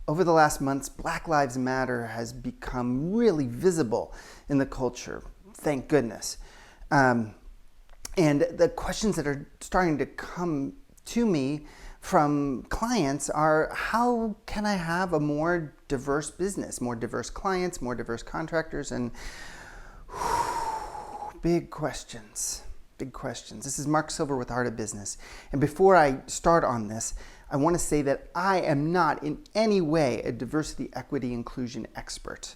Over the last months, Black Lives Matter has become really visible in the culture, thank goodness. And the questions that are starting to come to me from clients are, how can I have a more diverse business, more diverse clients, more diverse contractors, and big questions. Big questions. This is Mark Silver with Art of Business. And before I start on this, I want to say that I am not in any way a diversity, equity, inclusion expert.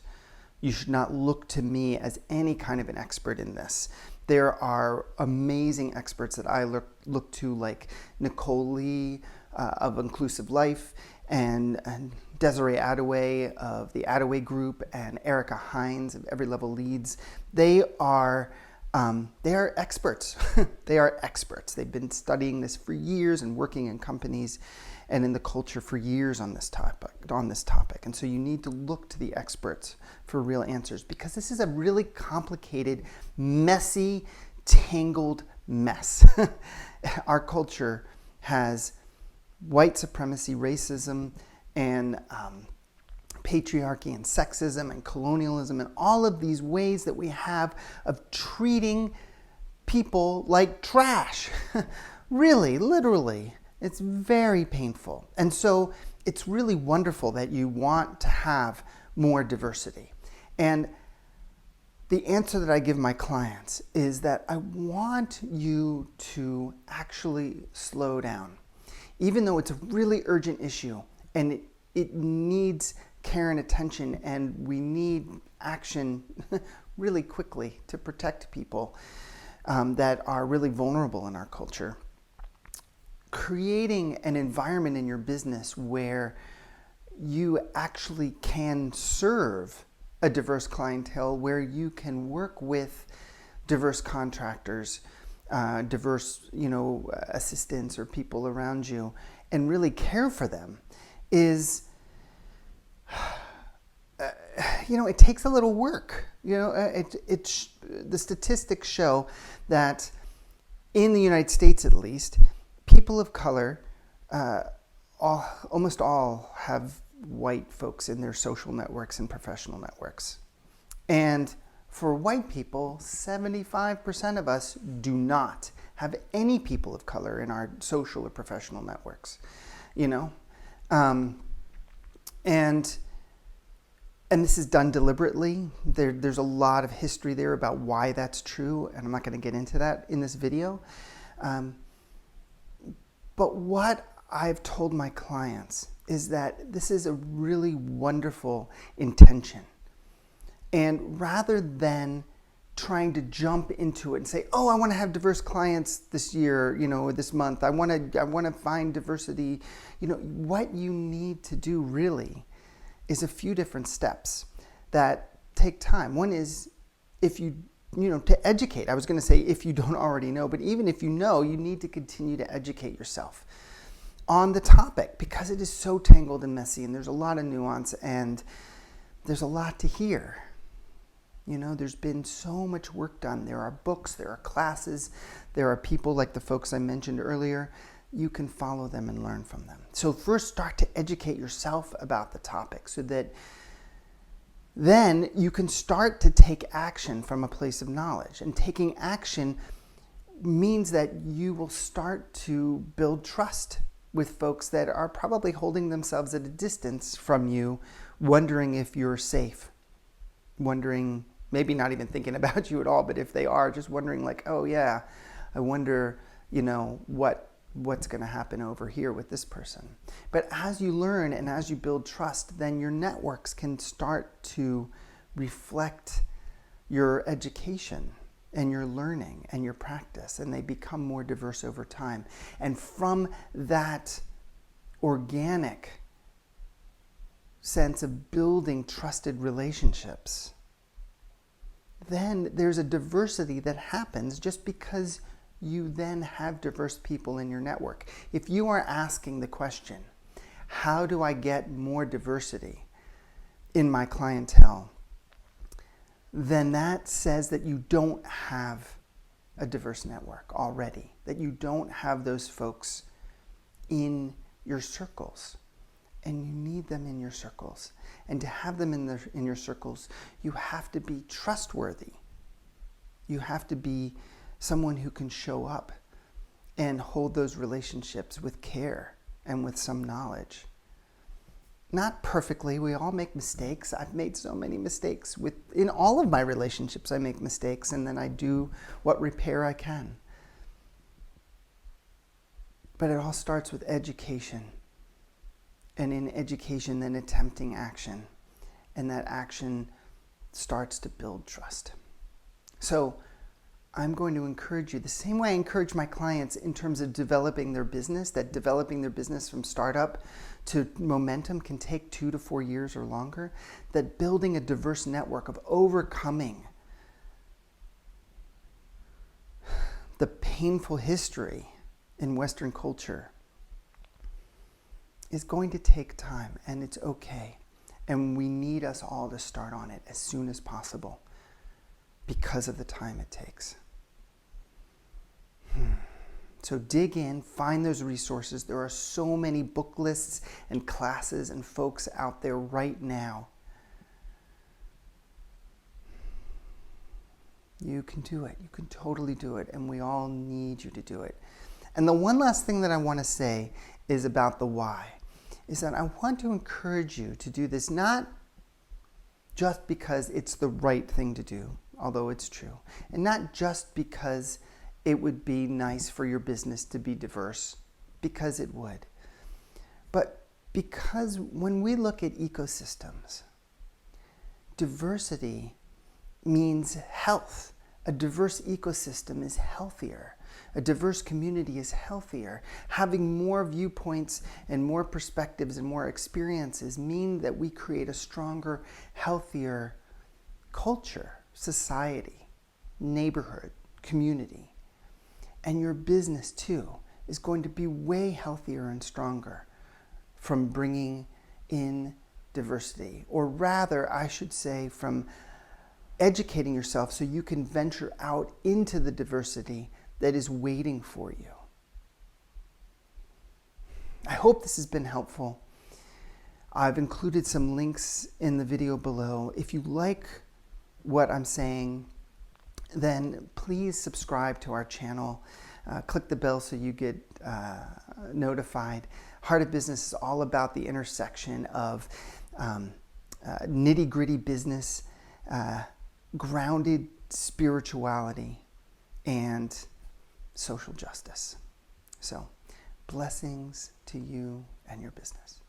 You should not look to me as any kind of an expert in this. There are amazing experts that I look to, like Nicole Lee of Inclusive Life, and Desiree Adaway of the Adaway Group, and Erica Hines of Every Level Leads. They are experts. They are experts. They've been studying this for years and working in companies and in the culture for years on this topic. And so you need to look to the experts for real answers, because this is a really complicated, messy, tangled mess. Our culture has white supremacy, racism, and patriarchy and sexism and colonialism, and all of these ways that we have of treating people like trash. Really, literally. It's very painful. And so it's really wonderful that you want to have more diversity. And the answer that I give my clients is that I want you to actually slow down. Even though it's a really urgent issue and it needs care and attention, and we need action really quickly to protect people that are really vulnerable in our culture. Creating an environment in your business where you actually can serve a diverse clientele, where you can work with diverse contractors, diverse, assistants or people around you, and really care for them, is it takes a little work. The statistics show that in the United States, at least, people of color, almost all have white folks in their social networks and professional networks. And for white people, 75% of us do not have any people of color in our social or professional networks, And this is done deliberately. There's a lot of history there about why that's true, and I'm not going to get into that in this video. But what I've told my clients is that this is a really wonderful intention. And rather than trying to jump into it and say, oh, I want to have diverse clients this year, or this month, I want to find diversity, what you need to do really is a few different steps that take time. One is, to educate. I was going to say if you don't already know, but even if you know, you need to continue to educate yourself on the topic, because it is so tangled and messy, and there's a lot of nuance, and there's a lot to hear. There's been so much work done. There are books, there are classes, there are people like the folks I mentioned earlier. You can follow them and learn from them. So first, start to educate yourself about the topic, so that then you can start to take action from a place of knowledge. And taking action means that you will start to build trust with folks that are probably holding themselves at a distance from you, wondering if you're safe, wondering, maybe not even thinking about you at all, but if they are, just wondering like, oh yeah, I wonder, what's going to happen over here with this person. But as you learn and as you build trust, then your networks can start to reflect your education and your learning and your practice, and they become more diverse over time. And from that organic sense of building trusted relationships, then there's a diversity that happens just because you then have diverse people in your network. If you are asking the question, how do I get more diversity in my clientele? Then that says that you don't have a diverse network already, that you don't have those folks in your circles. and you need them in your circles. And to have them in your circles, you have to be trustworthy. You have to be someone who can show up and hold those relationships with care and with some knowledge. Not perfectly. We all make mistakes. I've made so many mistakes. In all of my relationships, I make mistakes, and then I do what repair I can. But it all starts with education. And in education, then attempting action. And that action starts to build trust. So I'm going to encourage you the same way I encourage my clients in terms of developing their business, that developing their business from startup to momentum can take 2 to 4 years or longer, that building a diverse network of overcoming the painful history in Western culture is going to take time, and it's okay. And we need us all to start on it as soon as possible because of the time it takes. So dig in, find those resources. There are so many book lists and classes and folks out there right now. You can do it. You can totally do it. And we all need you to do it. And the one last thing that I want to say is about the why. Is that I want to encourage you to do this not just because it's the right thing to do, although it's true, and not just because it would be nice for your business to be diverse, because it would, but because when we look at ecosystems, diversity means health. A diverse ecosystem is healthier. A diverse community is healthier. Having more viewpoints and more perspectives and more experiences mean that we create a stronger, healthier culture, society, neighborhood, community. And your business, too, is going to be way healthier and stronger from bringing in diversity. Or rather, I should say, from educating yourself so you can venture out into the diversity that is waiting for you. I hope this has been helpful. I've included some links in the video below. If you like what I'm saying, then please subscribe to our channel. Click the bell so you get notified. Heart of Business is all about the intersection of nitty-gritty business, grounded spirituality, and social justice. So, blessings to you and your business.